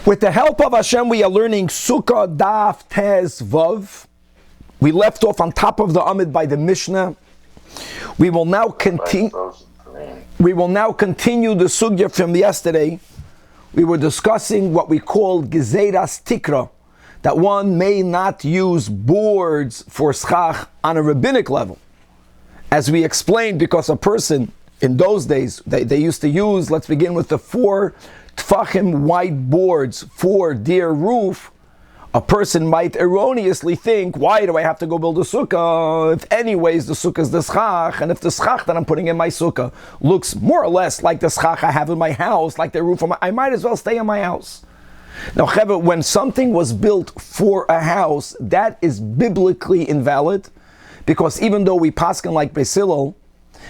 With the help of Hashem, we are learning Sukah Daf Tez Vav. We left off on top of the Amid by the Mishnah. We will now continue. We will now continue the sugya from yesterday. We were discussing what we call Gezeiras Tikra, that one may not use boards for schach on a rabbinic level. As we explained, because a person in those days, they used to use, let's begin with the 4 tfachim white boards for their roof. A person might erroneously think, why do I have to go build a sukkah? If anyways the sukkah is the schach, and if the schach that I'm putting in my sukkah looks more or less like the schach I have in my house, like the roof of I might as well stay in my house. Now, Chevah, when something was built for a house, that is biblically invalid, because even though we paskin like Beis Hillel,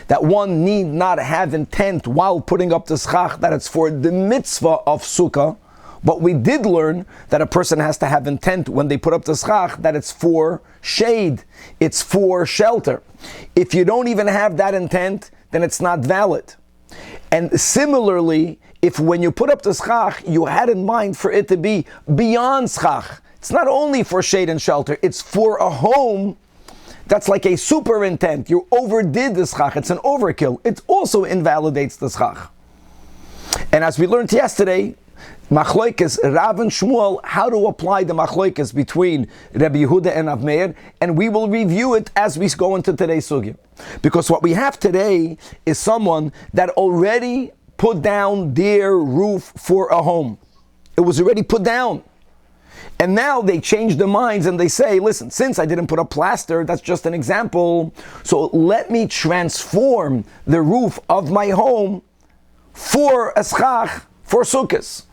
that one need not have intent while putting up the schach that it's for the mitzvah of sukkah, but we did learn that a person has to have intent when they put up the schach that it's for shade, it's for shelter. If you don't even have that intent, then it's not valid. And similarly, if when you put up the schach, you had in mind for it to be beyond schach, it's not only for shade and shelter, it's for a home. That's like a super intent. You overdid the schach. It's an overkill. It also invalidates the schach. And as we learned yesterday, Machloikes, Rav and Shmuel, how to apply the Machloikes between Rabbi Yehuda and Rav Meir, and we will review it as we go into today's sugya. Because what we have today is someone that already put down their roof for a home. It was already put down. And now they change their minds and they say, listen, since I didn't put up plaster, that's just an example, so let me transform the roof of my home for a schach, for sukkahs.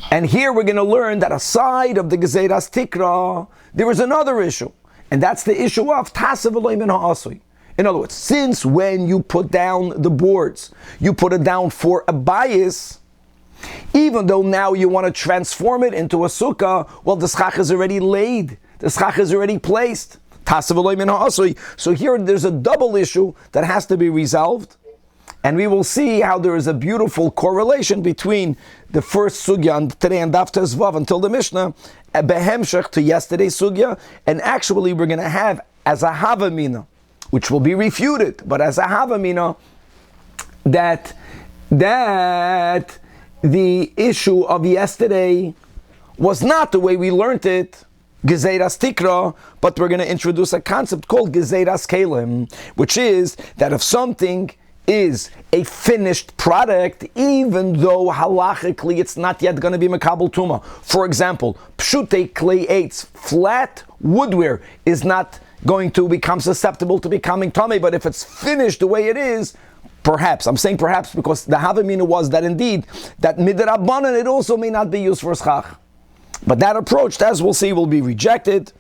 And here we're going to learn that aside of the Gezeiras Tikra, there is another issue. And that's the issue of Tasav Elohim min ha'asui. In other words, since when you put down the boards, you put it down for a bias, even though now you want to transform it into a sukkah, well, the schach is already laid. The schach is already placed. So here there's a double issue that has to be resolved. And we will see how there is a beautiful correlation between the first sugya and today and Daf Tez Vav until the Mishnah, a behemshech to yesterday's sugya, and actually we're going to have as a havamina, which will be refuted, but as a havamina, that the issue of yesterday was not the way we learned it, Gezeiras Tikra, but we're going to introduce a concept called Gezeiras Kelim, which is that if something is a finished product, even though halachically it's not yet going to be Mekabel Tuma. For example, Pshute clay eights, flat woodware is not going to become susceptible to becoming Tameh, but if it's finished the way it is, perhaps, I'm saying perhaps because the Havamina was that indeed, that midrabanan it also may not be used for schach. But that approach, as we'll see, will be rejected.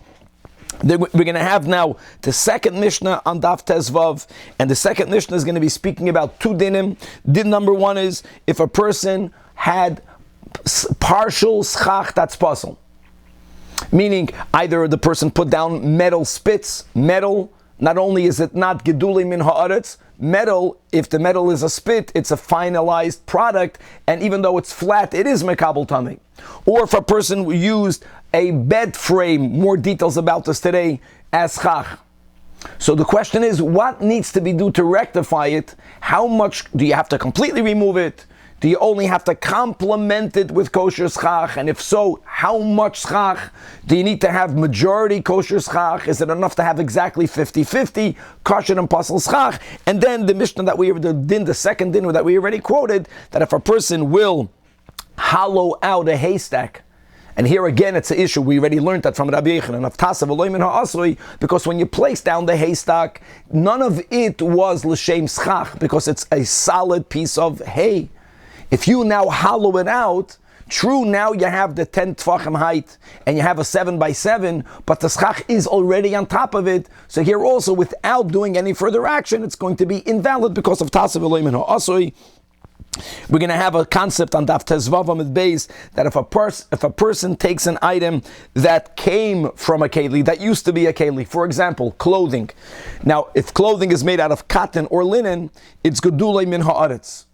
We're going to have now the second Mishnah on Daf Tez Vav, and the second Mishnah is going to be speaking about 2 dinim. Din number 1 is if a person had partial schach, that's puzzle. Meaning either the person put down metal spits, metal, not only is it not gedulei min haaretz, metal, if the metal is a spit, it's a finalized product, and even though it's flat, it is mekabel tamei. Or if a person used a bed frame, more details about this today, as schach. So the question is, what needs to be done to rectify it? How much do you have to completely remove it? Do you only have to complement it with kosher schach? And if so, how much schach? Do you need to have majority kosher schach? Is it enough to have exactly 50-50 kosher and pasul schach? And then the Mishnah that the second din that we already quoted, that if a person will hollow out a haystack, and here again it's an issue, we already learned that from Rabbi Yochanan of Tasav Elohim min ha'asui, because when you place down the haystack, none of it was l'shem schach, because it's a solid piece of hay. If you now hollow it out, true, now you have the 10 tfachim height and you have a 7x7, but the schach is already on top of it. So here also, without doing any further action, it's going to be invalid because of Tasav Elohim min ha'asui. We're going to have a concept on Daf Tez Vav Amid Beis that if a person takes an item that came from a keli, that used to be a keli, for example, clothing. Now, if clothing is made out of cotton or linen, it's gedulei min haaretz.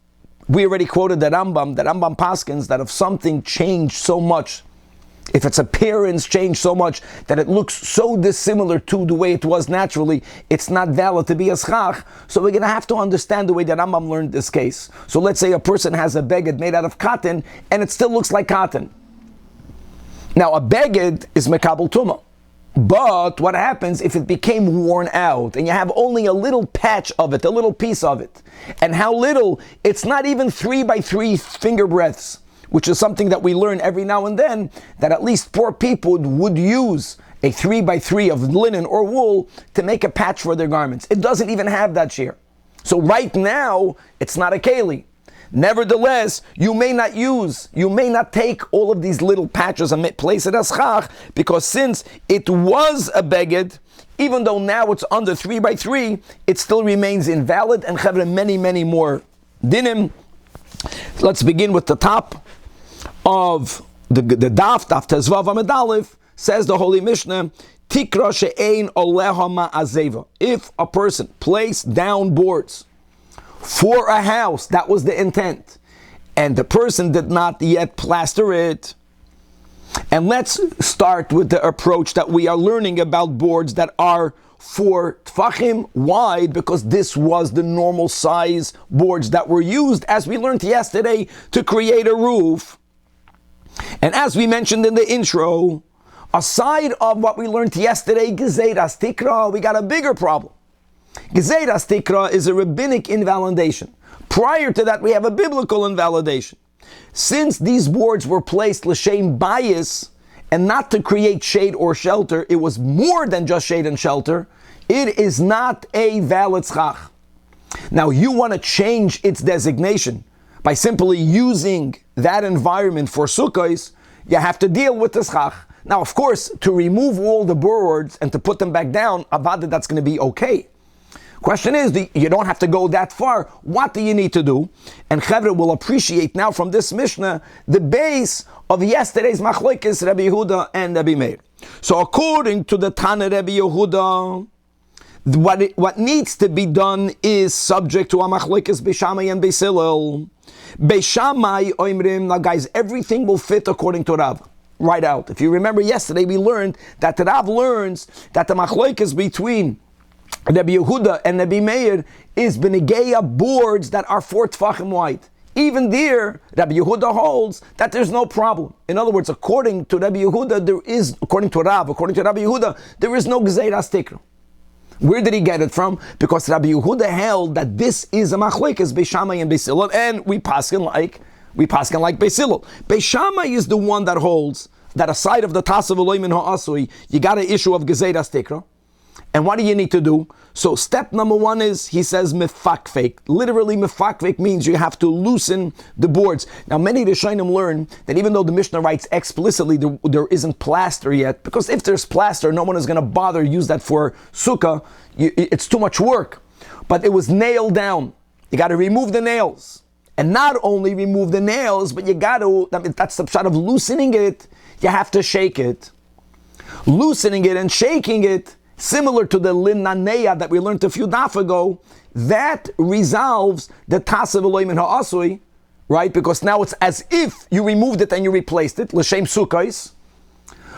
We already quoted the Rambam paskins that if something changed so much, if its appearance changed so much that it looks so dissimilar to the way it was naturally, it's not valid to be a schach. So we're going to have to understand the way that Rambam learned this case. So let's say a person has a beged made out of cotton and it still looks like cotton. Now a beged is mekabel tumah. But what happens if it became worn out and you have only a little patch of it, a little piece of it? And how little? It's not even 3 by 3 finger breadths, which is something that we learn every now and then, that at least poor people would use a 3 by 3 of linen or wool to make a patch for their garments. It doesn't even have that shiur. So right now, it's not a keli. Nevertheless, you may not take all of these little patches and place it as schach, because since it was a beged, even though now it's under 3 by 3, it still remains invalid, and have many more dinim. Let's begin with the top of the daf tezvav amud aleph. Says the Holy Mishnah, Tikra she'ein oleha ma'azeva. If a person placed down boards for a house, that was the intent, and the person did not yet plaster it. And let's start with the approach that we are learning about boards that are 4 tfachim wide, because this was the normal size boards that were used, as we learned yesterday, to create a roof. And as we mentioned in the intro, aside of what we learned yesterday, gezeiras tikra, we got a bigger problem. Gezeiras tikra is a rabbinic invalidation. Prior to that, we have a biblical invalidation. Since these boards were placed l'shem bayis, and not to create shade or shelter, it was more than just shade and shelter, it is not a valid schach. Now you want to change its designation by simply using that environment for sukkahs, you have to deal with the schach. Now of course, to remove all the boards and to put them back down, avada, that's going to be okay. Question is, you don't have to go that far. What do you need to do? And Chevra will appreciate now from this Mishnah the base of yesterday's machlokes Rabbi Yehuda and Rabbi Meir. So according to the Tana Rabbi Yehuda, what needs to be done is subject to a machlokes Beishamai and Beisilil. Beishamai oimrim, now guys, everything will fit according to Rav. Right out. If you remember yesterday, we learned that the Rav learns that the machlokes between Rabbi Yehuda and Rabbi Meir is benegeya boards that are 4 tfachim wide. Even there, Rabbi Yehuda holds that there's no problem. In other words, according to Rabbi Yehuda, according to Rabbi Yehuda, there is no gezeiras tikra. Where did he get it from? Because Rabbi Yehuda held that this is a machlokes Beishamai and Beisilil, and we paskin like Beisilil. Beishamai is the one that holds that aside of the tasav eloim ha'asui, you got an issue of gezeiras tikra. And what do you need to do? So step number 1 is, he says, mefakfek. Literally, mefakfek means you have to loosen the boards. Now, many Rishonim learn that even though the Mishnah writes explicitly there isn't plaster yet, because if there's plaster, no one is going to bother use that for sukkah. It's too much work. But it was nailed down. You got to remove the nails. And not only remove the nails, but you got to, that's the shot of loosening it, you have to shake it. Loosening it and shaking it, similar to the linnaneya that we learned a few daf ago, that resolves the tasav eloim ha'asui, right? Because now it's as if you removed it and you replaced it, l'shem sukkahs.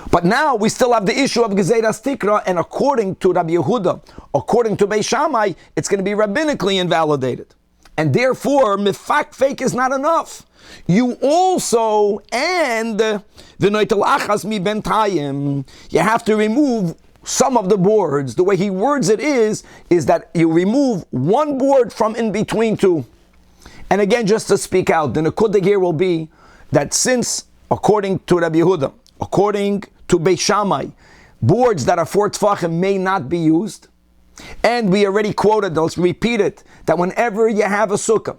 But now we still have the issue of gezeiras tikra, and according to Rabbi Yehuda, according to Beishamai, it's going to be rabbinically invalidated. And therefore, mifak is not enough. You also, and the noitel achas mi bentayim, you have to remove some of the boards. The way he words it is that you remove 1 board from in between 2. And again, just to speak out, the nekuda here will be that since, according to Rabbi Yehuda, according to Beishamai, boards that are 4 tfachim may not be used, and we already quoted, let's repeat it, that whenever you have a sukkah,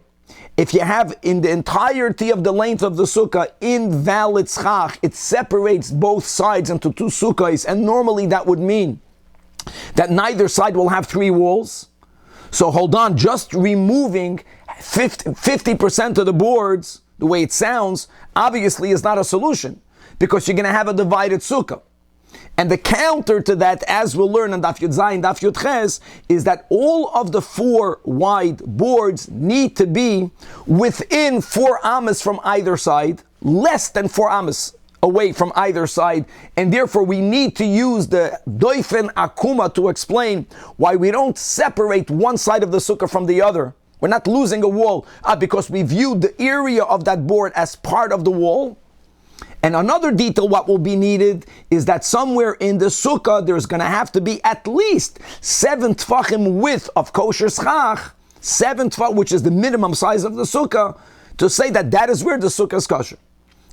if you have in the entirety of the length of the sukkah invalid schach, it separates both sides into 2 sukkahs, and normally that would mean that neither side will have 3 walls. So hold on, just removing 50% of the boards, the way it sounds, obviously is not a solution, because you're going to have a divided sukkah. And the counter to that, as we'll learn on Daf Yud Zayin, Daf Yud Ches, is that all of the 4 wide boards need to be within 4 amas from either side, less than 4 amas away from either side, and therefore we need to use the doifen akuma to explain why we don't separate one side of the sukkah from the other. We're not losing a wall because we viewed the area of that board as part of the wall. And another detail, what will be needed is that somewhere in the sukkah there's going to have to be at least 7 tfachim width of kosher schach, 7 tfach, which is the minimum size of the sukkah, to say that that is where the sukkah is kosher.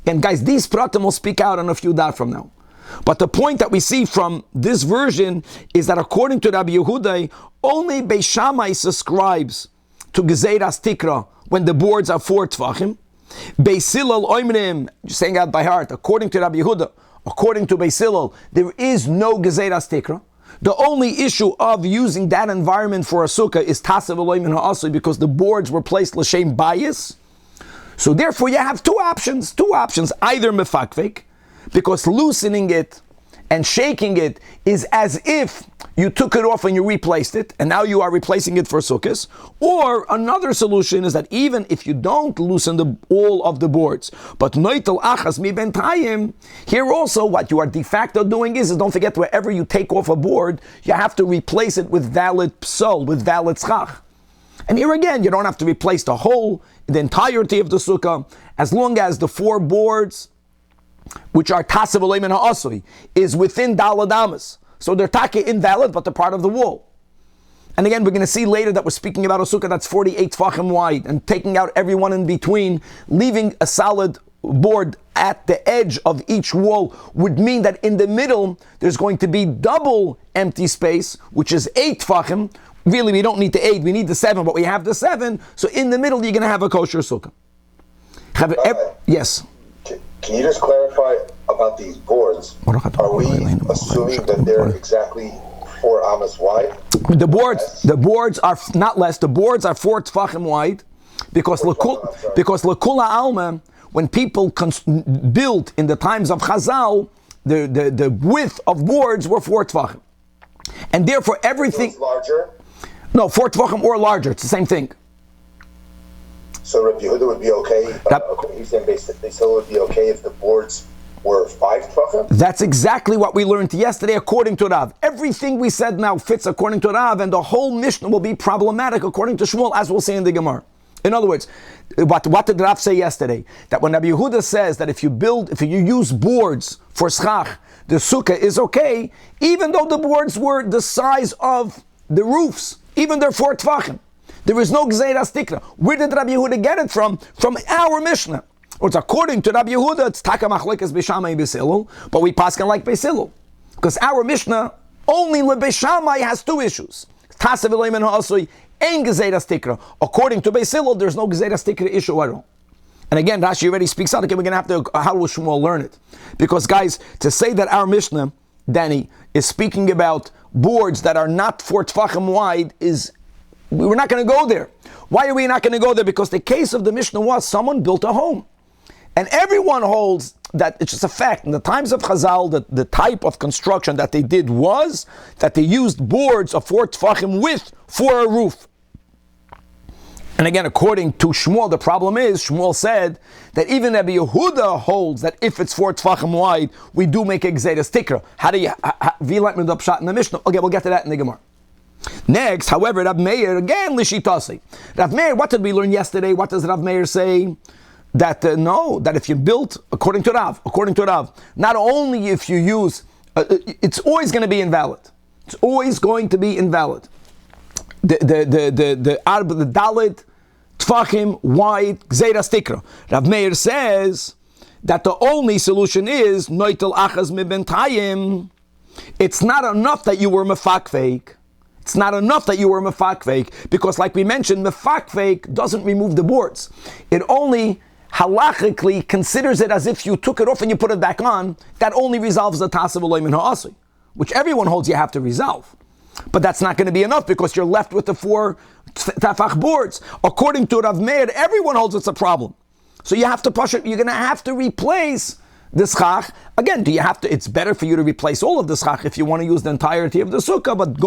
And guys, these pratim will speak out on a few days from now. But the point that we see from this version is that according to Rabbi Yehuda, only Beis Shammai subscribes to Gezeiras Tikra when the boards are 4 tfachim. Beis Hillel oimrim, saying out by heart, according to Rabbi Yehuda, according to Beis Hillel, there is no Gezeiras Tikra. The only issue of using that environment for a sukkah is Tasav Eloim Ha'asui, because the boards were placed l'shem bayis. So therefore you have two options, either mefakvek, because loosening it and shaking it is as if you took it off and you replaced it, and now you are replacing it for sukkahs. Or another solution is that even if you don't loosen all of the boards, but noitel achas mi ben tayim, here also what you are de facto doing is don't forget, wherever you take off a board, you have to replace it with valid psol, with valid schach. And here again, you don't have to replace the entirety of the sukkah, as long as the 4 boards, which are tasav oleim and ha'asui, is within dalad amas. So they're taka invalid, but they're part of the wall. And again, we're going to see later that we're speaking about a sukkah that's 48 tfachim wide, and taking out everyone in between, leaving a solid board at the edge of each wall would mean that in the middle, there's going to be double empty space, which is 8 tfachim. Really, we don't need the 8, we need the 7, but we have the 7. So in the middle, you're going to have a kosher sukkah. Yes? Can you just clarify about these boards? Are we assuming that they're exactly 4 amas wide? The boards are not less. The boards are 4 tfachim wide, because lekula alma, when people built in the times of Chazal, the width of boards were 4 tfachim, and therefore everything larger. No, 4 tefachim or larger. It's the same thing. So Rabbi Yehuda would be okay. He's saying they still would be okay if the boards were 5 tefachim? That's exactly what we learned yesterday according to Rav. Everything we said now fits according to Rav, and the whole Mishnah will be problematic according to Shmuel, as we'll see in the Gemara. In other words, what did Rav say yesterday? That when Rabbi Yehuda says that if you use boards for schach, the sukkah is okay, even though the boards were the size of the roofs, even they're 4 tefachim. There is no Gezeiras Tikra. Where did Rabbi Yehuda get it from? From our Mishnah. Or it's according to Rabbi Yehuda, it's Taka Machlekes Beis Shammai Beis Hillel, but we paskin like Beis Hillel. Because our Mishnah, only Beis Shammai has 2 issues. Tasav Eloim and Ha'asui, and Gezeiras Tikra. According to Beis Hillel, there's no Gezeiras Tikra issue at all. And again, Rashi already speaks out. Okay, we're going to have to, how will Shmuel learn it? Because guys, to say that our Mishnah, Danny, is speaking about boards that are not 4 tefachim wide we're not going to go there. Why are we not going to go there? Because the case of the Mishnah was someone built a home. And everyone holds that it's just a fact. In the times of Chazal, the type of construction that they did was that they used boards of 4 tefachim width for a roof. And again, according to Shmuel, the problem is, Shmuel said that even Rabbi Yehuda holds that if it's 4 tefachim wide, we do make a Gezeiras Tikra. How do you, Vilat Midab in the Mishnah? Okay, we'll get to that in the Gemara. Next, however, Rav Meir, again, Lishitasi. Rav Meir, what did we learn yesterday? What does Rav Meir say? That that if you built, according to Rav, not only if you use, it's always going to be invalid. It's always going to be invalid. The Dalit, Tfachim, wide, Gezeiras Tikra. Rav Meir says that the only solution is Noitel Achaz Miben Tayim. It's not enough that you were mefakveik. It's not enough that you were mefakveik, because like we mentioned, mefakveik doesn't remove the boards. It only halachically considers it as if you took it off and you put it back on. That only resolves the tasav eloim and ha'asui, which everyone holds you have to resolve. But that's not going to be enough, because you're left with the 4 tafach boards. According to Rav Meir, everyone holds it's a problem. So you have to push it. You're going to have to replace the schach. Again, do you have to? It's better for you to replace all of the schach if you want to use the entirety of the sukkah, but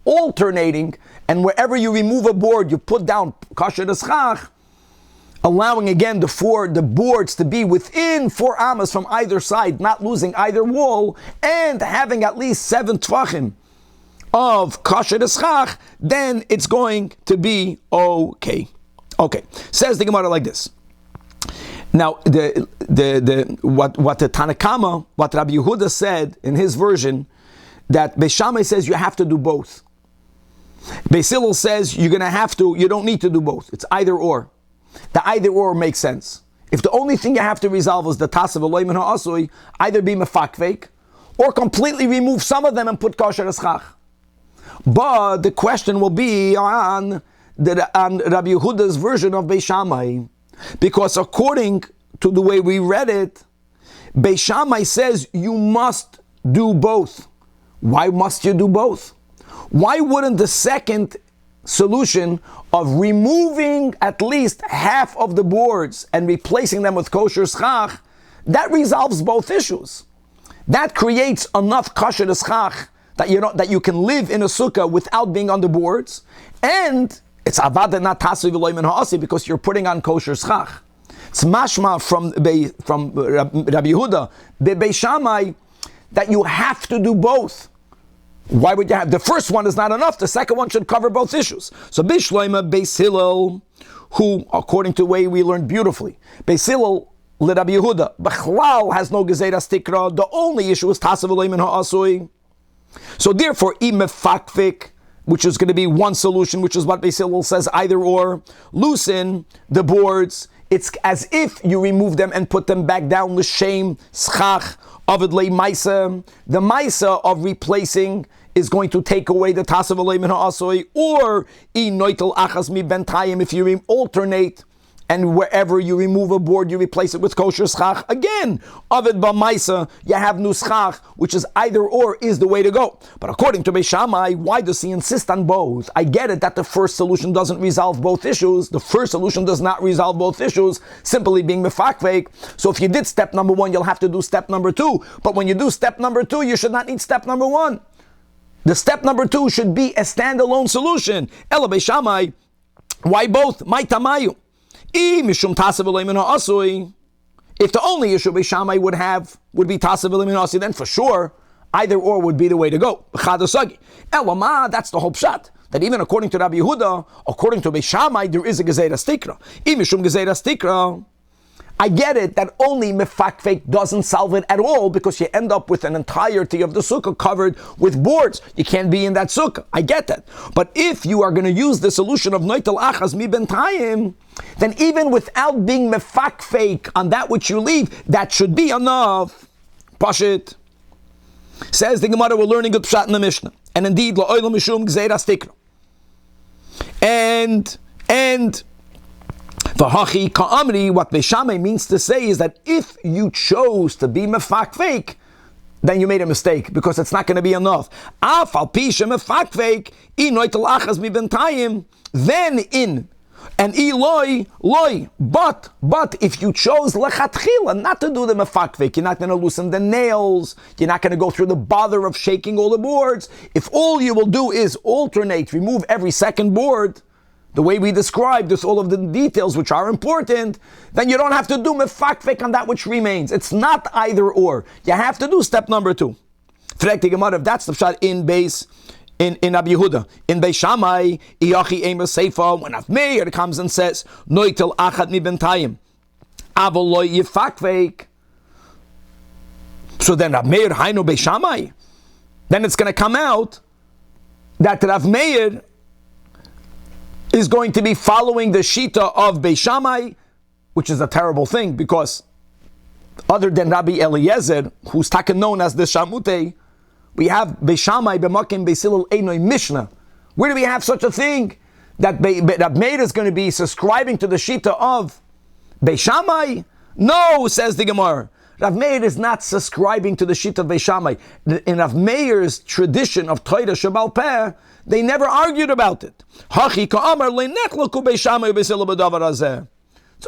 alternating, and wherever you remove a board, you put down kasher the schach, allowing again the boards to be within 4 amas from either side, not losing either wall, and having at least 7 tvachim of kasher the schach, then it's going to be okay. Okay, says the Gemara like this. Now, what the Tanakama, what Rabbi Yehuda said in his version, that Beis Shammai says you have to do both. Beis Hillel says you don't need to do both. It's either or. The either or makes sense. If the only thing you have to resolve is the tasav eloy min ha'asui, either be mefakveik, or completely remove some of them and put kosher eschach. But the question will be on Rabbi Yehuda's version of Beis Shammai. Because according to the way we read it, Beis Shammai says you must do both. Why must you do both? Why wouldn't the second solution of removing at least half of the boards and replacing them with kosher schach, that resolves both issues? That creates enough kosher schach that you can live in a sukkah without being on the boards, and it's avad and not tasiv v'loy min ha'asi because you're putting on kosher schach. It's mashma from Rabbi Yehuda, Beis Shammai, that you have to do both. Why would you have? The first one is not enough. The second one should cover both issues. So Bishloima Beis Hillel, who, according to the way we learned beautifully, Beis Hillel le Rabbi Yehuda, Bechlal has no gezerah stikra. The only issue is tasiv v'loy min ha'asui. So therefore, imefakvik, which is going to be one solution, which is what Beis Hillel says, either or, loosen the boards. It's as if you remove them and put them back down. L'shem schach avid le maisa. The maisa of replacing is going to take away the tasav alei min ha'asoi, or I noitel achas mi bentayim, if you alternate, and wherever you remove a board, you replace it with kosher schach. Again, avid b'maisa, you have nuschach, which is either or is the way to go. But according to Beis Shammai, why does he insist on both? I get it that the first solution doesn't resolve both issues. The first solution does not resolve both issues, simply being mefakveik. So if you did step number 1, you'll have to do step number 2. But when you do step number 2, you should not need step number 1. The step number 2 should be a standalone solution. Ela Beis Shammai, why both? My tamayu. If the only issue Beis Shammai would be tasav v'loy min ha'asui, then for sure either or would be the way to go. Elama, that's the whole pshat. That even according to Rabbi Yehuda, according to Beis Shammai, there is a gezerah stikra. Mishum gezerah stikra, I get it that only mefakveik doesn't solve it at all, because you end up with an entirety of the sukkah covered with boards. You can't be in that sukkah. I get that. But if you are going to use the solution of noitel achas mi bentayim, then even without being mefakveik on that which you leave, that should be enough. Pashit. Says the Gemara, we're learning good pshat in the Mishnah. And indeed, la'olam mishum gezerah stikra. And V'hachi ka'amri, what Beis Shammai means to say is that if you chose to be mefakveik, then you made a mistake, because it's not going to be enough. Af al pi shemefakveik, I noitel achas mi bentayim, then in, and I loy, but if you chose lechatchila not to do the mefakveik, you're not going to loosen the nails, you're not going to go through the bother of shaking all the boards. If all you will do is alternate, remove every second board, the way we described this, all of the details which are important, then you don't have to do mefakveik on that which remains. It's not either or. You have to do step number 2. If that's the shot in Rabbi Yehuda. In Beis Shammai, Iyachi Eimer Seifa, when Avmeir comes and says, Noitel Achat mi bentayim, Avol lo yifakveik. So then Avmeir Hainu Beis Shammai. Then it's going to come out that Rav Meir is going to be following the shita of Beis Shammai, which is a terrible thing, because other than Rabbi Eliezer, who's taken known as the Shamute, we have Beis Shammai b'makim Beis Hillel einoi Mishnah. Where do we have such a thing? That Rab Meir is going to be subscribing to the shita of Beis Shammai? No, says the Gemara. Rav Meir is not subscribing to the shita of Beis Shammai. In Rav Meir's tradition of Torah Shebal Peh, they never argued about it. It's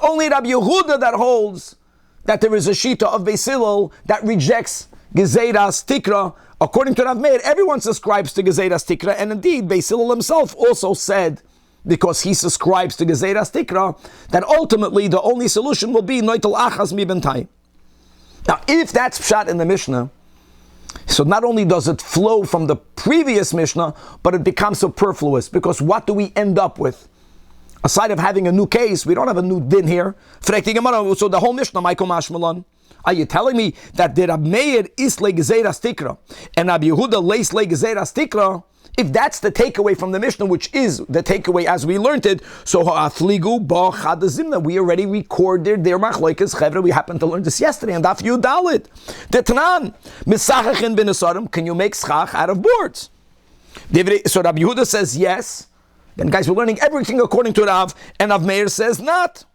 only Rabbi Yehuda that holds that there is a shita of Beis Hillel that rejects Gezeiras Tikra. According to Rav Meir, everyone subscribes to Gezeiras Tikra, and indeed, Beis Hillel himself also said, because he subscribes to Gezeiras Tikra, that ultimately the only solution will be Noitel Achas Mi Bentayim. Now, if that's pshat in the Mishnah, so not only does it flow from the previous Mishnah, but it becomes superfluous, because what do we end up with? Aside of having a new case, we don't have a new din here. So the whole Mishnah, Michael Mashmalan, are you telling me that the Rab Meir is le Gezeiras Tikra and Rab Yehuda leis le Gezeiras Tikra? If that's the takeaway from the Mishnah, which is the takeaway as we learned it, so ha'afligu ba chadazimna, we already recorded their machlokes chevra. We happened to learn this yesterday, and daf yud dalit. The Tanan misachachin bin asarim. Can you make schach out of boards? So Rabbi Yehuda says yes. Then guys, we're learning everything according to Rav, and Rav Meir says not.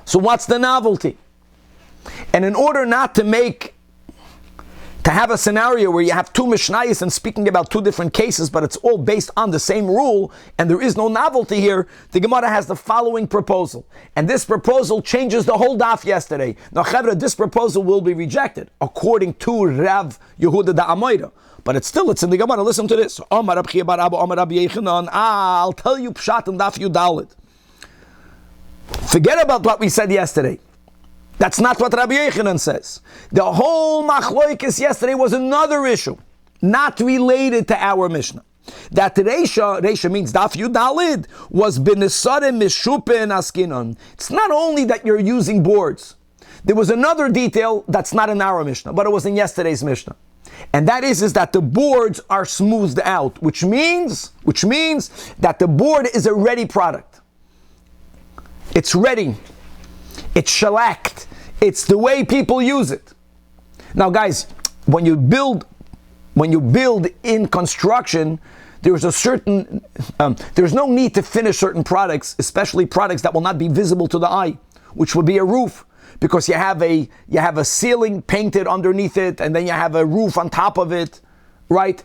So what's the novelty? And in order not to have a scenario where you have two Mishnayos and speaking about two different cases, but it's all based on the same rule, and there is no novelty here, the Gemara has the following proposal. And this proposal changes the whole daf yesterday. Now, Chevra, this proposal will be rejected, according to Rav Yehuda da Amoida. But it's in the Gemara. Listen to this. I'll tell you Pshat and Daf Yudalit. Forget about what we said yesterday. That's not what Rabbi Yechanan says. The whole machlokes yesterday was another issue, not related to our Mishnah. That Reisha means Daf Yudalid, was B'Nesarim Mishupin Askinon. It's not only that you're using boards. There was another detail that's not in our Mishnah, but it was in yesterday's Mishnah. And that is that the boards are smoothed out, which means that the board is a ready product. It's ready. It's shellacked. It's the way people use it. Now, guys, when you build in construction, there's no need to finish certain products, especially products that will not be visible to the eye, which would be a roof, because you have a ceiling painted underneath it, and then you have a roof on top of it, right?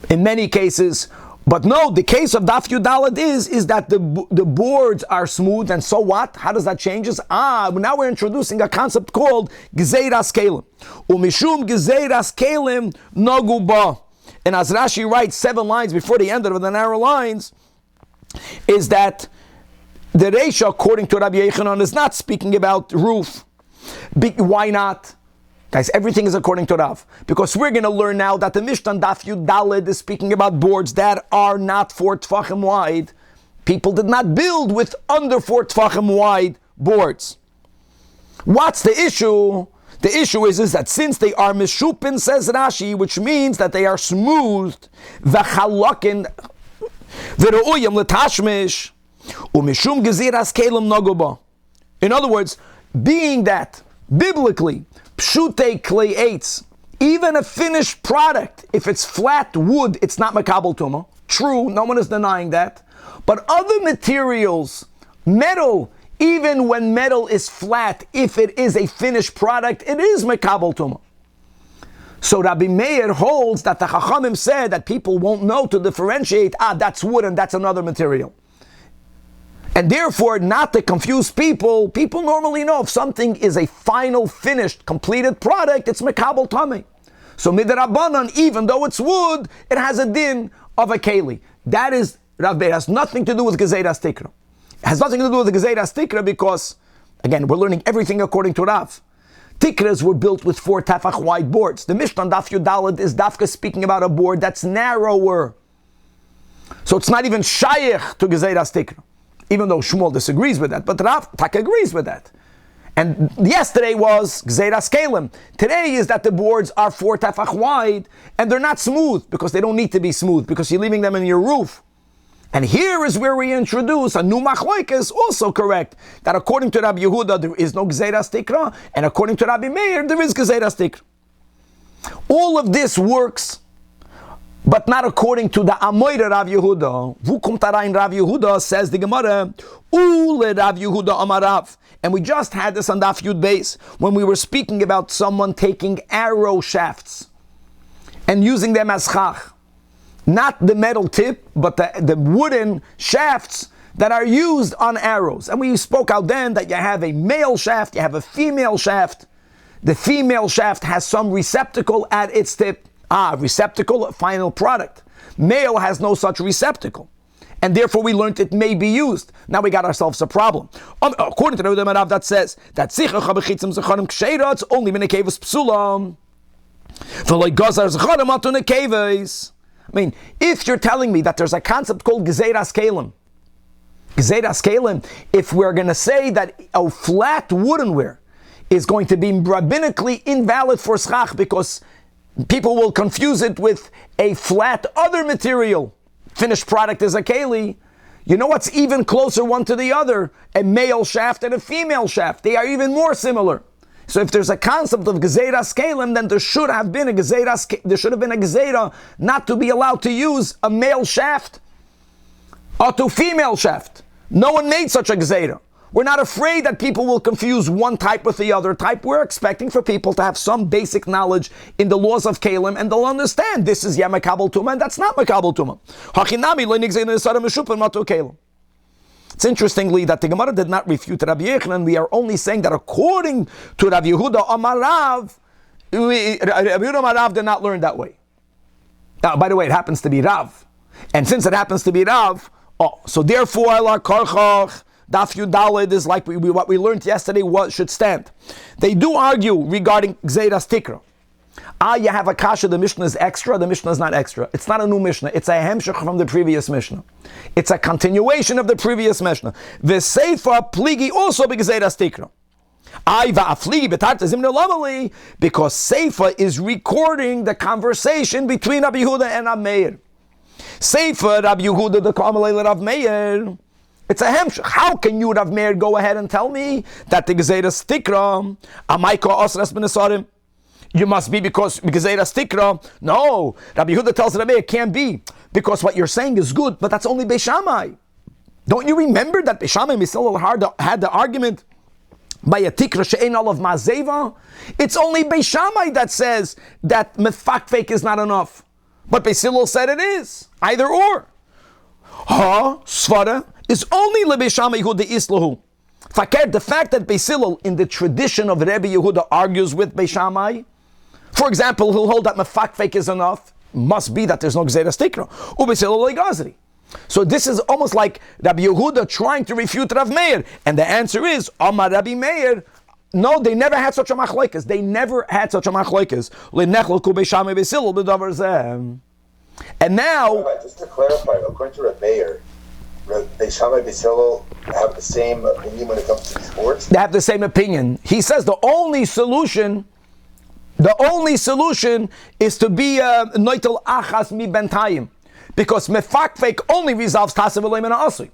In many cases. But no, the case of Daf Yudalad is that the boards are smooth, and so what? How does that change? Now we're introducing a concept called Gezeiras Kelim. Umishum Gezeiras Kelim Nogu Ba. And as Rashi writes 7 lines before the end of the narrow lines, is that the Reisha, according to Rabbi Yechanan, is not speaking about roof. Why not? Guys, everything is according to Rav. Because we're going to learn now that the Mishnah Daf Yud Daled is speaking about boards that are not 4 tfachim wide. People did not build with under 4 tfachim wide boards. What's the issue? The issue is that since they are mishupin, says Rashi, which means that they are smoothed, v'chalakin, v're'uyam l'tashmish, u'mishum geziras kelim nogoba. In other words, being that, biblically, pshutei klei eitz, even a finished product, if it's flat wood, it's not makabel tumah. True, no one is denying that. But other materials, metal, even when metal is flat, if it is a finished product, it is makabel tumah. So Rabbi Meir holds that the Chachamim said that people won't know to differentiate, that's wood and that's another material. And therefore, not to confuse people normally know if something is a final, finished, completed product, it's mekabel tamei. So midrabanan, even though it's wood, it has a din of a keli. That is, Rav Beir, has nothing to do with Gezeiras Tikra. It has nothing to do with the Gezeiras Tikra because, again, we're learning everything according to Rav. Tikras were built with 4 tefach wide boards. The Mishnah Daf Yudalad is dafka speaking about a board that's narrower. So it's not even shayich to Gezeiras Tikra. Even though Shmuel disagrees with that, but Rav Tak agrees with that. And yesterday was Gezeiras Kelim. Today is that the boards are 4 tefach wide, and they're not smooth, because they don't need to be smooth, because you're leaving them in your roof. And here is where we introduce a new machlokes, also correct, that according to Rabbi Yehuda, there is no Gezeiras Tikra, and according to Rabbi Meir, there is Gezeiras Tikra. All of this works, but not according to the Amoira Rav Yehuda. Vukum Tarain Rav Yehuda, says the Gemara, Ule Rav Yehuda Amarav. And we just had this on Daf Yud Beis, when we were speaking about someone taking arrow shafts and using them as chach. Not the metal tip, but the wooden shafts that are used on arrows. And we spoke out then that you have a male shaft, you have a female shaft. The female shaft has some receptacle at its tip. Receptacle, final product. Male has no such receptacle. And therefore we learned it may be used. Now we got ourselves a problem. According to the Rav that says that it's only menekevus psulam. I mean, if you're telling me that there's a concept called Gezeras Kalim, if we're going to say that a flat woodenware is going to be rabbinically invalid for schach because people will confuse it with a flat other material, finished product is a keli, you know what's even closer one to the other? A male shaft and a female shaft. They are even more similar. So if there's a concept of Gezeras Kalim, then there should have been a Gezerah not to be allowed to use a male shaft or to female shaft. No one made such a Gezerah. We're not afraid that people will confuse one type with the other type. We're expecting for people to have some basic knowledge in the laws of Kalim, and they'll understand this is Makabel Tumah and that's not Makabel Tumah. It's interestingly that the Gemara did not refute Rabbi Yochanan. We are only saying that according to Rabbi Yehuda Amarav, Rabbi Yehuda Amarav did not learn that way. Now, by the way, it happens to be Rav. And since it happens to be Rav, so therefore, Allah Karchach, Daf Yudalid is like what we learned yesterday, what should stand. They do argue regarding Gzeiras Tikra. You have a kasha, the Mishnah is extra, the Mishnah is not extra. It's not a new Mishnah, it's a hemshech from the previous Mishnah. It's a continuation of the previous Mishnah. V'seifa pligi also b'Gzeiras Tikra. Because Seifa is recording the conversation between Rabbi Yehuda and Rav Meir. Seifa, Rabbi Yehuda, the Kamalei Rav Meir. It's a hemshech. How can you, Rav Meir, go ahead and tell me that the Gzeiras Tikra, Amaika Osras Benesarim, you must be because Gzeiras Tikra? No, Rabbi Yehuda tells Rav Meir it can't be because what you're saying is good, but that's only Beis Shammai. Don't you remember that Beis Shammai Misil had the argument by a Tikra she'ein olav ma'zeva? It's only Beis Shammai that says that mefakfek is not enough, but Beis Hillel said it is either or. Svara is only leBeis Shammai Yehuda islahu. Fakir, the fact that Beis Hillel in the tradition of Rebbe Yehuda argues with Beis Shammai, for example, he'll hold that mefakfek is enough, must be that there's no Gzeiras Tikra. Beis Hillel legazri. So this is almost like Rabbi Yehuda trying to refute Rav Meir, and the answer is Amar Rabbi Meir. No, they never had such a machlokes. They never had such a machlokes. And now, just to clarify, according to Rav Meir, Beis Shammai Beis Hillel have the same opinion when it comes to sports? They have the same opinion. He says the only solution is to be noitel achas mi bentayim, because mefakfek only resolves tasav eloim and asui.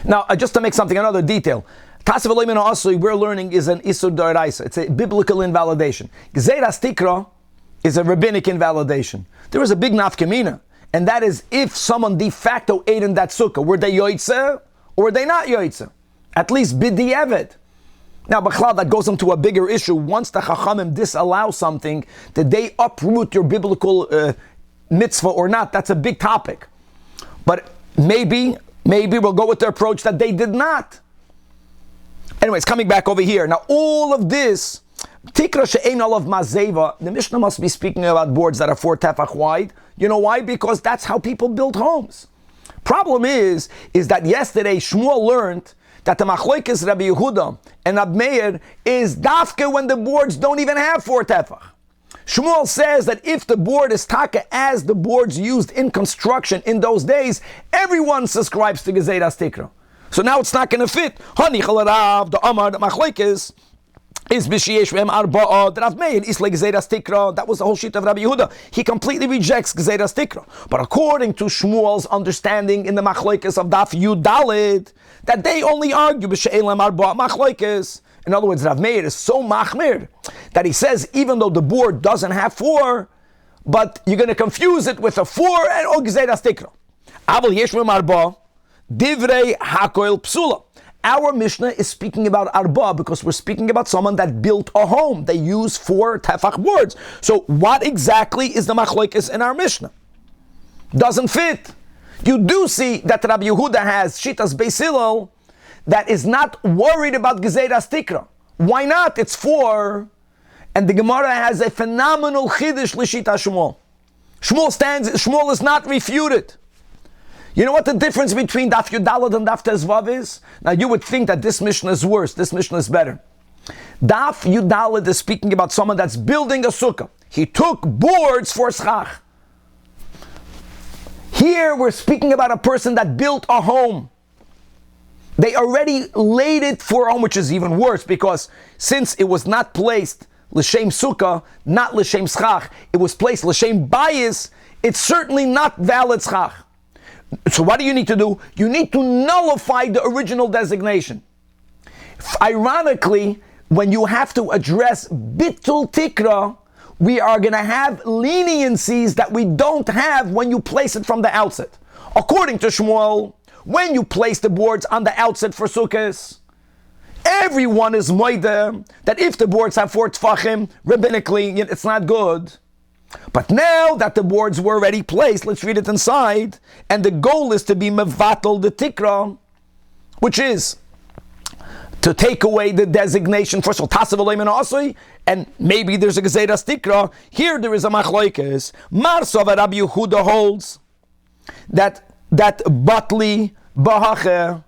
Now, just to make something another detail, tasav eloim and asui we're learning is an isur d'oraisa. It's a biblical invalidation. Gzeiras Tikra is a rabbinic invalidation. There is a big nafkamina, and that is if someone de facto ate in that sukkah, were they yoitze or were they not yoitze? At least b'di'evet. Now, B'chlal, that goes into a bigger issue. Once the Chachamim disallow something, did they uproot your biblical mitzvah or not? That's a big topic. But maybe we'll go with the approach that they did not. Anyways, coming back over here. Now, all of this, Tikra she'ein olav ma'zeva, the Mishnah must be speaking about boards that are 4 tefach wide. You know why? Because that's how people build homes. Problem is that yesterday Shmuel learned that the machlokes Rabbi Yehuda and Rav Meir is dafke when the boards don't even have 4 tefach. Shmuel says that if the board is taka as the boards used in construction in those days, everyone subscribes to Gzeiras Tikra. So now it's not going to fit. Hani chalarav the Amar the machlokes is b'shiesh v'em arba'a Rav Meir is like Gzeiras Tikra. That was the whole sheet of Rabbi Yehuda. He completely rejects Gzeiras Tikra. But according to Shmuel's understanding in the machlokes of Daf Yud Daled, that they only argue b'she'ein lem arba'a machlokes. In other words, Rav Meir is so machmir that he says even though the board doesn't have 4, but you're going to confuse it with a 4 and or Gzeiras Tikra. Aval yesh v'em arba'a divrei hakoil psula. Our Mishnah is speaking about arba because we're speaking about someone that built a home. They use 4 tefach boards. So what exactly is the machlokes in our Mishnah? Doesn't fit. You do see that Rabbi Yehuda has Shitas Beis Hillel that is not worried about Gezeiras Tikra. Why not? It's 4. And the Gemara has a phenomenal Chiddush L'Shita Shmuel. Shmuel is not refuted. You know what the difference between Daf Yudalad and Daf Tezvav is? Now you would think that this Mishnah is worse, this Mishnah is better. Daf Yudalad is speaking about someone that's building a sukkah. He took boards for schach. Here we're speaking about a person that built a home. They already laid it for a home, which is even worse, because since it was not placed l'shem sukkah, not l'shem schach, it was placed l'shem bayis, it's certainly not valid schach. So what do you need to do? You need to nullify the original designation. Ironically, when you have to address bitul tikra, we are going to have leniencies that we don't have when you place it from the outset. According to Shmuel, when you place the boards on the outset for sukkahs, everyone is moide that if the boards have 4 tfachim, rabbinically, it's not good. But now that the boards were already placed, let's read it inside, and the goal is to be mevatel the tikra, which is to take away the designation for tasav olayim and asui, and maybe there's a gezeiras tikra. Here there is a machloikes. Marsav Rabbi Yehuda holds that batli bahache,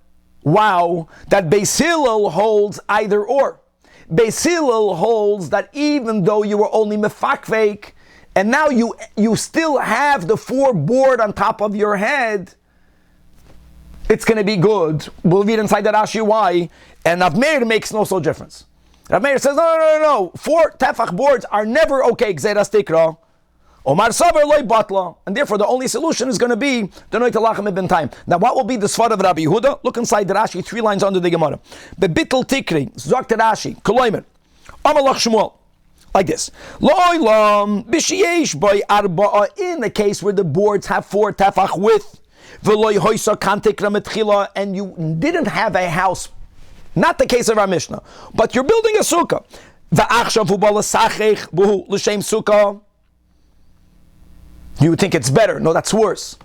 that Beis Hillel holds either or. Beis Hillel holds that even though you were only mefakveik, and now you still have the 4 board on top of your head, it's going to be good. We'll read inside the Rashi why. And Rav Meir makes no such difference. Rav Meir says, no. 4 tefach boards are never okay, Gzeiras Tikra. Omar Saber loy batla. And therefore the only solution is going to be the Noit Alachem ibn Time. Now what will be the Sfar of Rabbi Yehuda? Look inside the Rashi, 3 lines under the Gemara. Bebitel Tikri, Zok Rashi, Koloimer, Amalach Shmuel. Like this. In the case where the boards have 4 tefach width, and you didn't have a house, not the case of our Mishnah, but you're building a sukkah. You would think it's better. No, that's worse.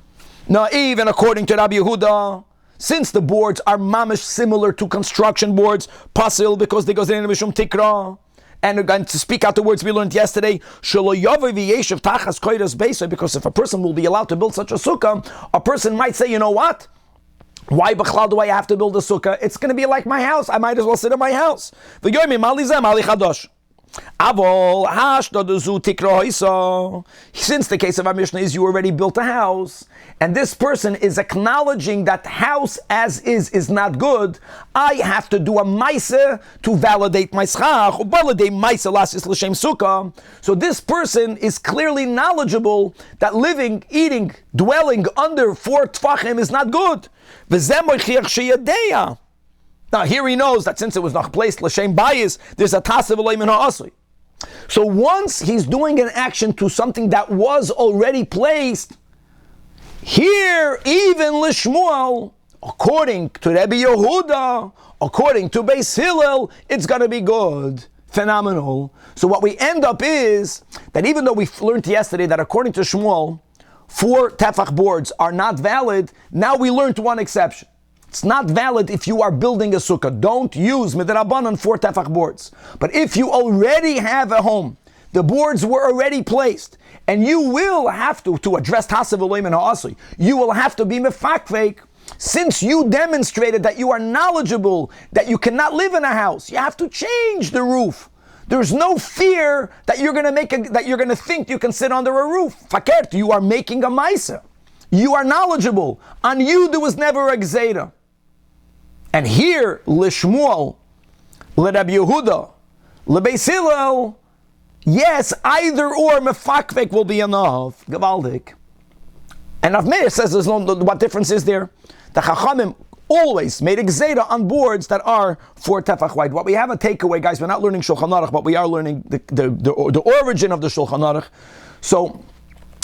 No, even according to Rabbi Yehuda, since the boards are mamish similar to construction boards, pasil because they goes in mishum tikra. And again, to speak out the words we learned yesterday, because if a person will be allowed to build such a sukkah, a person might say, you know what? Why b'chlal do I have to build a sukkah? It's going to be like my house. I might as well sit in my house. Since the case of our Mishnah is you already built a house, and this person is acknowledging that house as is not good, I have to do a maisa to validate my schach, so this person is clearly knowledgeable that living, eating, dwelling under 4 tfachim is not good. Now here he knows that since it was not placed l'shem bayis, there's a tasav olayim and ha'asui. So once he's doing an action to something that was already placed, here even l'shmuel, according to Rabbi Yehuda, according to Beis Hillel, it's going to be good, phenomenal. So what we end up is that even though we learned yesterday that according to Shmuel, 4 tefach boards are not valid, now we learned one exception. It's not valid if you are building a sukkah. Don't use midrabanan 4 tefach boards. But if you already have a home, the boards were already placed, and you will have to address tasav olayim and ha'asui, you will have to be mefakveik, since you demonstrated that you are knowledgeable, that you cannot live in a house. You have to change the roof. There's no fear that you're going to think you can sit under a roof. Fakert, you are making a maisa. You are knowledgeable. On you there was never a gzeira. And here, l'shmuel, l'Rabbi Yehuda, l'Beis Hillel, yes, either or mefakvek will be enough. Gavaldik. And Rav Meir says there's no, what difference is there? The Chachamim always made a gzeira on boards that are 4 tefach wide. What we have a takeaway, guys, we're not learning Shulchan Aruch, but we are learning the origin of the Shulchan Aruch. So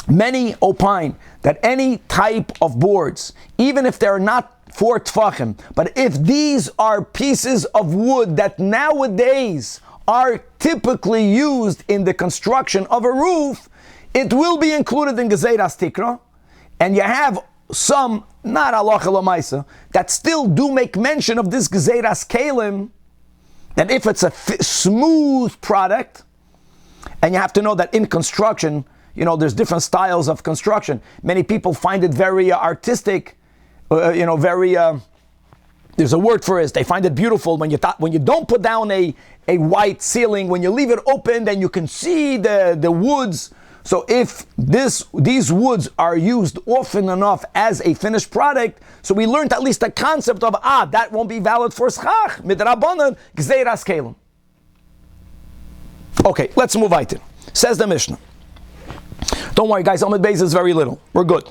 many opine that any type of boards, even if they're not 4 tfachim, but if these are pieces of wood that nowadays are typically used in the construction of a roof, it will be included in Gezeiras Tikra. And you have some, not halacha l'maisa, that still do make mention of this gezeiras kelim, that if it's a smooth product, and you have to know that in construction, there's different styles of construction. Many people find it very artistic, very, there's a word for it, they find it beautiful when you don't put down a white ceiling, when you leave it open, then you can see the woods. So if these woods are used often enough as a finished product, so we learned at least the concept of, that won't be valid for schach, midrabanan, gzeiras kelim. Okay, let's move on. Says the Mishnah. Don't worry guys, Amud Beis is very little. We're good.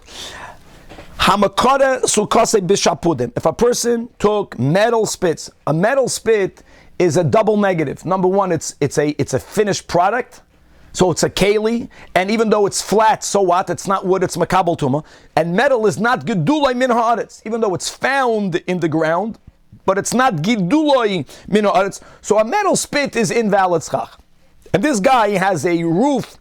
Hamakara sukase bishapudim. If a person took metal spits, a metal spit is a double negative. Number one, it's a finished product, so it's a keli, and even though it's flat, so what? It's not wood, it's makabel tuma. And metal is not gedulai min haaretz, even though it's found in the ground, but it's not gedulai min haaretz. So a metal spit is invalid schach. And this guy has a roof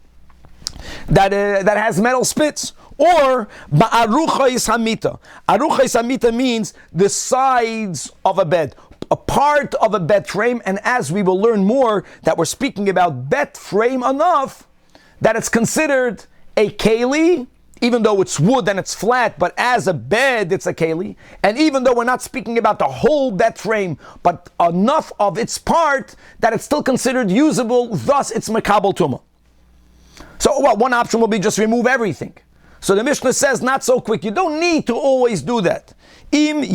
that has metal spits. Or ba'aruchais hamita. Aruchais hamita means the sides of a bed, a part of a bed frame. And as we will learn more, that we're speaking about bed frame enough that it's considered a keli, even though it's wood and it's flat, but as a bed it's a keli. And even though we're not speaking about the whole bed frame, but enough of its part that it's still considered usable, thus it's makabel tuma. So one option will be just remove everything. So the Mishnah says, not so quick. You don't need to always do that. If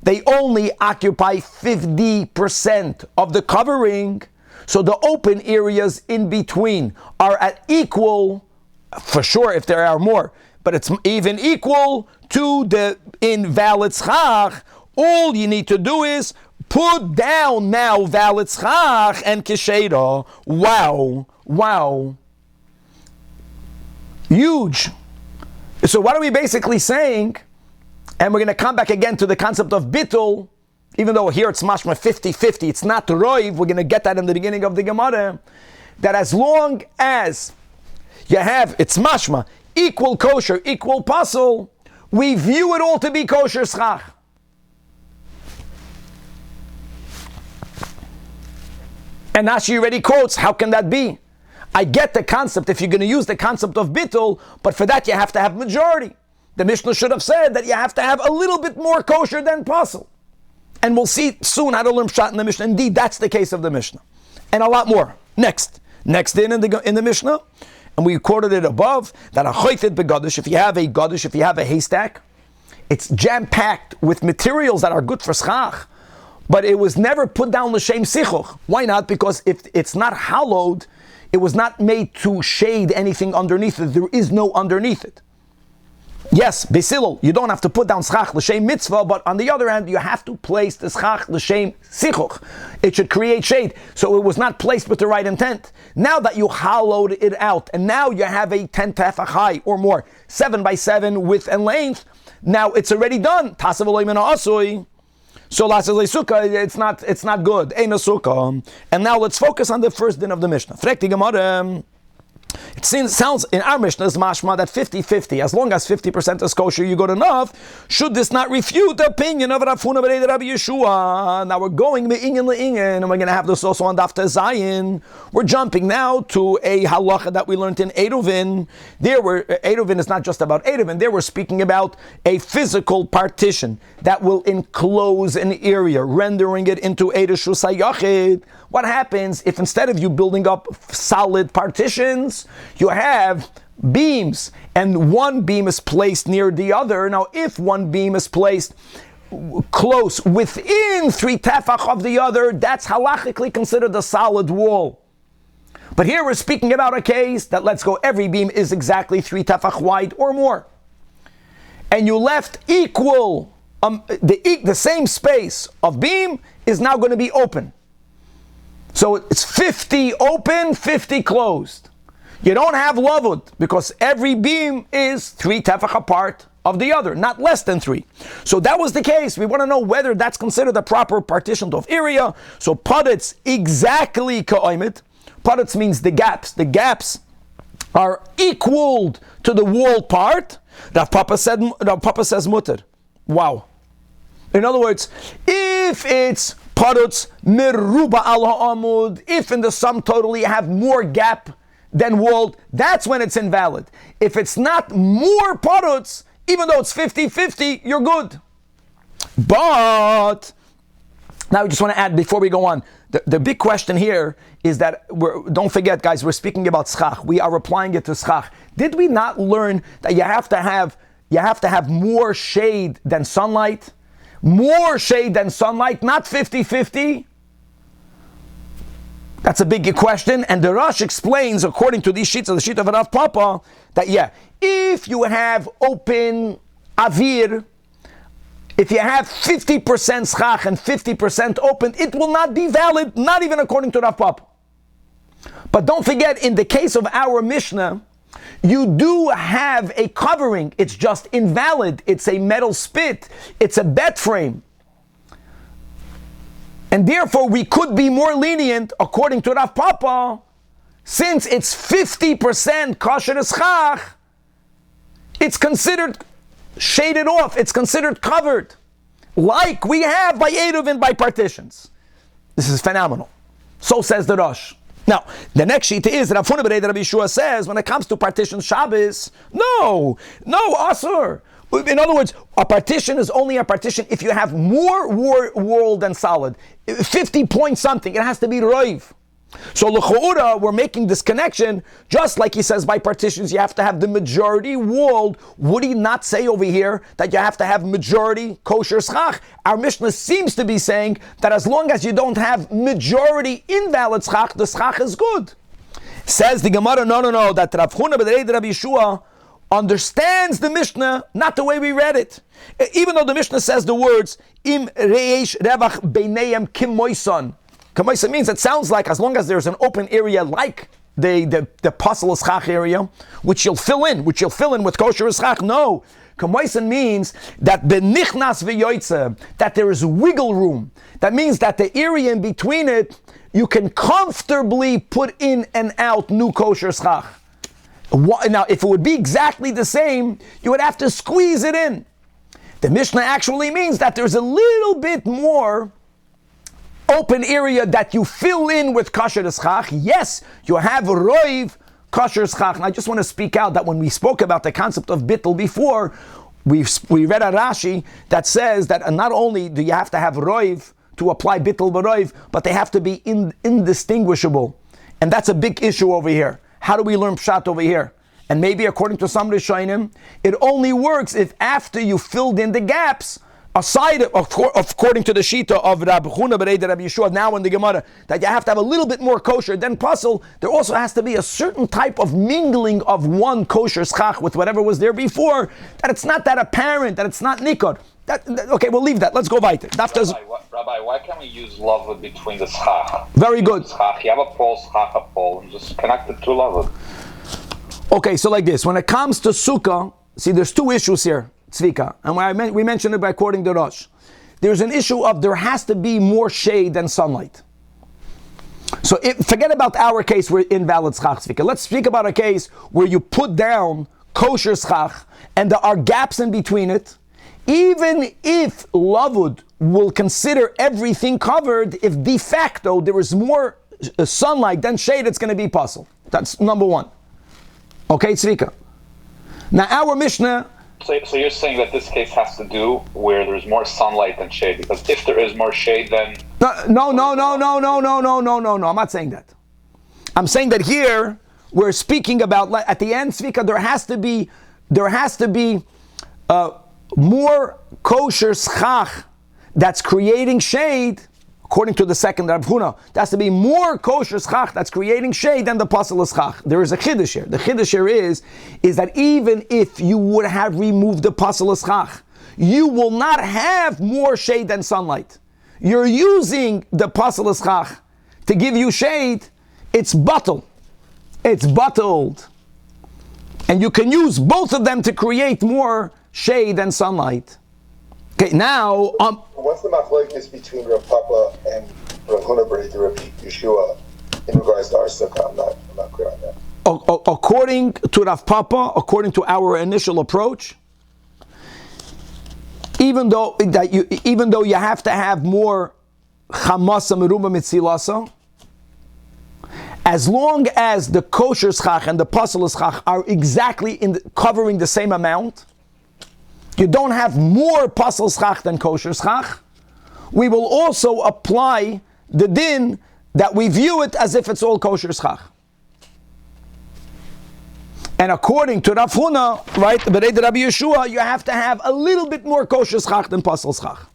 they only occupy 50% of the covering, so the open areas in between are at equal, for sure if there are more, but it's even equal to the invalid schach, all you need to do is put down now valid schach and kisheda. Wow. Huge. So what are we basically saying? And we're going to come back again to the concept of bittul, even though here it's mashma 50-50, it's not roiv, we're going to get that in the beginning of the Gemara, that as long as you have, it's mashma, equal kosher, equal pasul, we view it all to be kosher schach. And Rashi already quotes, how can that be? I get the concept if you're going to use the concept of bittul, but for that you have to have majority. The Mishnah should have said that you have to have a little bit more kosher than pasul. And we'll see soon how to learn pshat in the Mishnah. Indeed, that's the case of the Mishnah. And a lot more. Next in the Mishnah, and we quoted it above, that a choyted begadish, if you have a gadish, if you have a haystack, it's jam-packed with materials that are good for schach, but it was never put down l'shem sichuch. Why not? Because if it's not hollowed, it was not made to shade anything underneath it. There is no underneath it. Yes, besilul, you don't have to put down schach l'shem mitzvah, but on the other hand, you have to place the schach l'shem sichuch. It should create shade. So it was not placed with the right intent. Now that you hollowed it out, and now you have a 10 tefach high or more, 7 by 7 width and length, now it's already done. Tasav aloi min ha'asui. So Sukah, it's not good. Ein Sukah. And now let's focus on the first din of the Mishnah. It sounds in our Mishnah is mashma that 50-50, as long as 50% is kosher, you got enough. Should this not refute the opinion of Rav Huna ben Rabbi Yeshua? Now we're going me'inyan le'inyan, and we're going to have this also on Daf Zayin. We're jumping now to a halacha that we learned in Eruvin. Eruvin is not just about Eruvin. There we're speaking about a physical partition that will enclose an area, rendering it into Ereshu Sayachid. What happens if instead of you building up solid partitions, you have beams, and one beam is placed near the other? Now, if one beam is placed close within 3 tefach of the other, that's halachically considered a solid wall. But here we're speaking about a case that, let's go, every beam is exactly 3 tefach wide or more, and you left equal, the same space of beam is now going to be open. So it's 50 open, 50 closed. You don't have lavud because every beam is 3 tefach apart of the other, not less than 3. So that was the case. We want to know whether that's considered a proper partitioned off area. So paditz exactly ka'oimit. Paditz means the gaps. The gaps are equaled to the wall part, Rav Papa says mutter. Wow. In other words, if it's parutz meruba al ha'amud, if in the sum total you have more gap than walled, that's when it's invalid. If it's not more parutz, even though it's 50-50, you're good. But now I just want to add before we go on, the big question here is that, don't forget guys, we're speaking about schach. We are applying it to schach. Did we not learn that you have to have more shade than sunlight? More shade than sunlight, not 50-50? That's a big question. And the Rosh explains, according to these sheets of the sheet of Rav Papa, that if you have open avir, if you have 50% schach and 50% open, it will not be valid, not even according to Rav Papa. But don't forget, in the case of our Mishnah, you do have a covering. It's just invalid. It's a metal spit. It's a bed frame. And therefore, we could be more lenient, according to Rav Papa, since it's 50% kosher schach, it's considered shaded off. It's considered covered, like we have by Eruv and by partitions. This is phenomenal. So says the Rosh. Now, the next sheet is Rav Huna ben Rabbi Yeshua says, when it comes to partition Shabbos, no, asur. In other words, a partition is only a partition if you have more wall than solid. 50 point something, it has to be roiv. So l'cha'ura, we're making this connection, just like he says by partitions, you have to have the majority walled. Would he not say over here that you have to have majority kosher schach? Our Mishnah seems to be saying that as long as you don't have majority invalid schach, the schach is good. Says the Gemara, no, that Rav Huna ben Rabbi Yeshua understands the Mishnah not the way we read it. Even though the Mishnah says the words, im reish revach beineim kim moisan. Kamaisa means it sounds like as long as there's an open area like the pasal schach area, which you'll fill in with kosher schach. No, Kamaisa means that benichnas v'yoytze, that there is wiggle room. That means that the area in between it, you can comfortably put in and out new kosher schach. Now, if it would be exactly the same, you would have to squeeze it in. The Mishnah actually means that there's a little bit more open area that you fill in with kosher schach. Yes, you have roiv kosher schach. And I just want to speak out that when we spoke about the concept of bittul before, we read a Rashi that says that not only do you have to have roiv to apply bittul b'roiv, but they have to be indistinguishable. And that's a big issue over here. How do we learn pshat over here? And maybe according to some Rishonim, it only works if after you filled in the gaps, aside according to the Shita of Rabbi Huna ben Rabbi Yeshua, now in the Gemara, that you have to have a little bit more kosher than puzzle, there also has to be a certain type of mingling of one kosher schach with whatever was there before, that it's not that apparent, that it's not nikor. Okay, we'll leave that. Let's go weiter. Rabbi, why can't we use love between the schach? Very good. Schach. You have a pole, schach, a pole, and just connect it to love. Okay, so like this. When it comes to Sukah, see, there's two issues here, Tzvika. And we mentioned it by quoting the Rosh. There's an issue of there has to be more shade than sunlight. So forget about our case where invalid schach, Tzvika. Let's speak about a case where you put down kosher schach and there are gaps in between it. Even if Lavud will consider everything covered, if de facto there is more sunlight than shade, it's going to be puzzle. That's number one. Okay, Tzvika. Now our Mishnah... So you're saying that this case has to do where there's more sunlight than shade, because if there is more shade, then... No, I'm not saying that. I'm saying that here, we're speaking about, at the end, Tzvika, there has to be more kosher schach that's creating shade, according to the second Rav Huna. There has to be more kosher schach that's creating shade than the pasal schach. There is a chiddush here. The chiddush here is that even if you would have removed the pasal schach, you will not have more shade than sunlight. You're using the pasal schach to give you shade. It's bottled. It's bottled. And you can use both of them to create more shade and sunlight. Okay, now... What's the machlokes between Rav Papa and Rav Huna ben Rabbi Yeshua in regards to our Sukah? I'm not clear on that. according to Rav Papa, according to our initial approach, even though you have to have more chamasa meruba mitzilasa, as long as the kosher schach and the pasul schach are exactly covering the same amount, you don't have more pasul schach than kosher schach, we will also apply the din that we view it as if it's all kosher schach. And according to Rav Huna, right, B'nei Rabbi Yeshua, you have to have a little bit more kosher schach than pasul schach.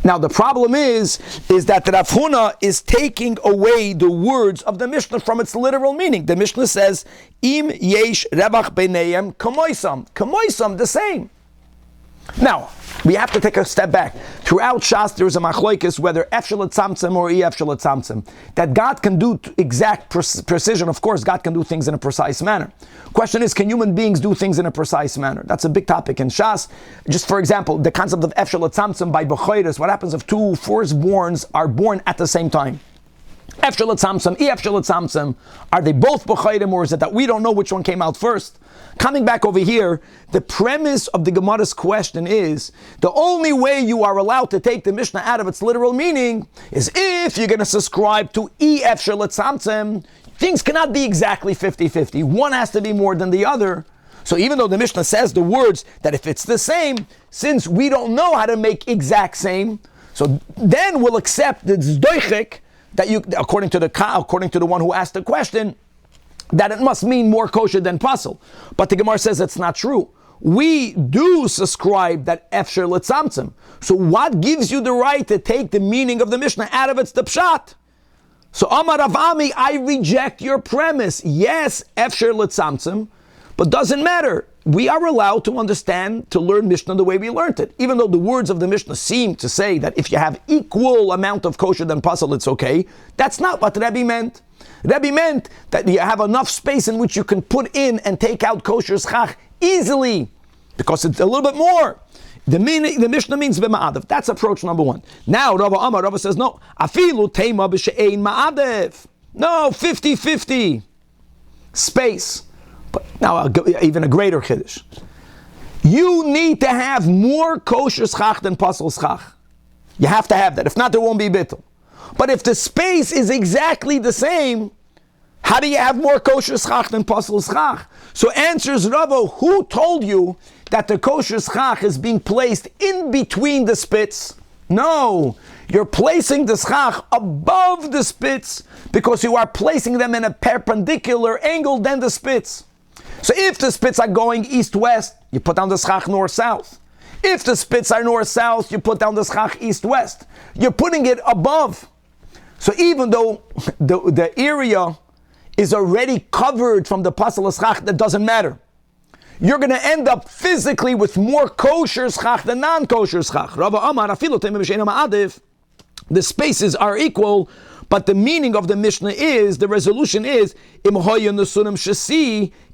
Now the problem is that Rav Huna is taking away the words of the Mishnah from its literal meaning. The Mishnah says, "Im yesh revach beinayim kamoisam," the same. Now, we have to take a step back. Throughout Shas, there is a machlokes whether efshel tzamtzem or efshel tzamtzem. That God can do exact precision. Of course, God can do things in a precise manner. Question is, can human beings do things in a precise manner? That's a big topic in Shas. Just for example, the concept of efshel tzamtzem by bechoros. What happens if two firstborns are born at the same time? Efshel tzamtzem, efshel tzamtzem. Are they both bechorim, or is it that we don't know which one came out first? Coming back over here, the premise of the Gemara's question is, the only way you are allowed to take the Mishnah out of its literal meaning is if you're going to subscribe to efshel tzamtzem. Things cannot be exactly 50-50. One has to be more than the other. So even though the Mishnah says the words that if it's the same, since we don't know how to make exact same, so then we'll accept the zdoichik that you, according to the one who asked the question, that it must mean more kosher than pasul. But the Gemara says it's not true. We do subscribe that efshel tzamtzem. So what gives you the right to take the meaning of the Mishnah out of its pshat? So Amar Rav Ami, I reject your premise. Yes, efshel tzamtzem, but doesn't matter. We are allowed to understand, to learn Mishnah the way we learned it. Even though the words of the Mishnah seem to say that if you have equal amount of kosher than pasul, it's okay. That's not what Rebbe meant. Rebbe meant that you have enough space in which you can put in and take out kosher schach easily, because it's a little bit more. The Mishnah means b'ma'adev. That's approach number one. Now, Rava says, no. Afilu teima b'she'ein ma'adev. No, 50-50. Space. But now, even a greater chiddush. You need to have more kosher schach than pasul schach. You have to have that. If not, there won't be bittul. But if the space is exactly the same, how do you have more kosher schach than pasul schach? So answers Rava, who told you that the kosher schach is being placed in between the spits? No, you're placing the schach above the spits because you are placing them in a perpendicular angle than the spits. So if the spits are going east-west, you put down the schach north-south. If the spits are north-south, you put down the schach east-west. You're putting it above. So even though the area is already covered from the pasul schach, that doesn't matter. You're going to end up physically with more kosher schach than non-kosher schach. The spaces are equal, but the meaning of the Mishnah is, the resolution is,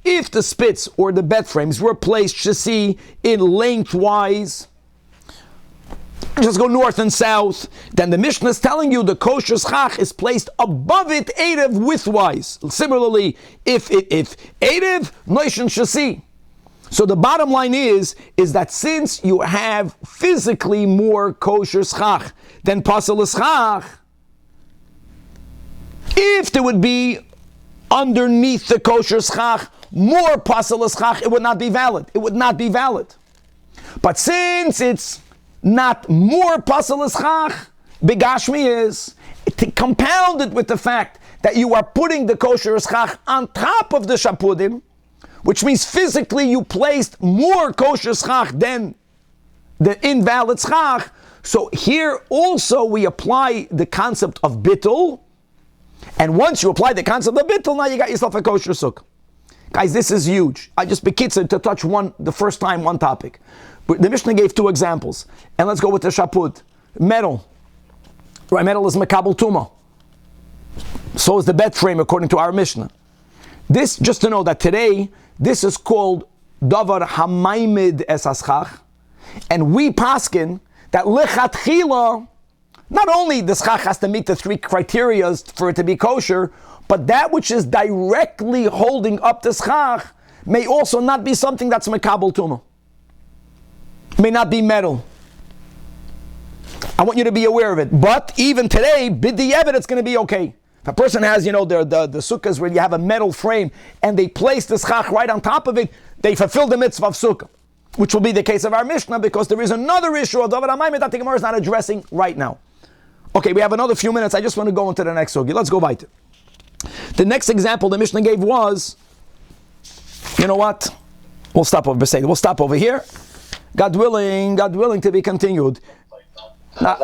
if the spits or the bed frames were placed shasi in lengthwise, just go north and south, then the Mishnah is telling you the kosher schach is placed above it erev widthwise. Similarly, if erev noishin shasi. So the bottom line is that since you have physically more kosher schach than pasul schach, if there would be underneath the kosher schach more pasul schach, it would not be valid. It would not be valid. But since it's not more pasul schach, bigashmi is to compound it with the fact that you are putting the kosher schach on top of the shapudim, which means physically you placed more kosher schach than the invalid schach. So here also we apply the concept of bittul, and once you apply the concept of bittul, now you got yourself a kosher sukkah. Guys, this is huge. I just bekitzer to touch the first time one topic. The Mishnah gave two examples, and let's go with the shaput. Metal, right? Metal is mekabel tuma. So is the bed frame according to our Mishnah. This, just to know that today, this is called davar hamaymid es haschach, and we paskin that lechatchila, not only the schach has to meet the three criteria for it to be kosher, But that which is directly holding up the schach may also not be something that's mekabel tumah. May not be metal. I want you to be aware of it. But even today, b'di'evet, it's going to be okay. If a person has, the sukkahs where you have a metal frame and they place the schach right on top of it, they fulfill the mitzvah of sukkah, which will be the case of our Mishnah, because there is another issue of David HaMaimed that the Gemara is not addressing right now. Okay, we have another few minutes. I just want to go into the next sugi. Let's go weiter. The next example the Mishnah gave was, you know what? We'll stop over here. God willing to be continued. Now,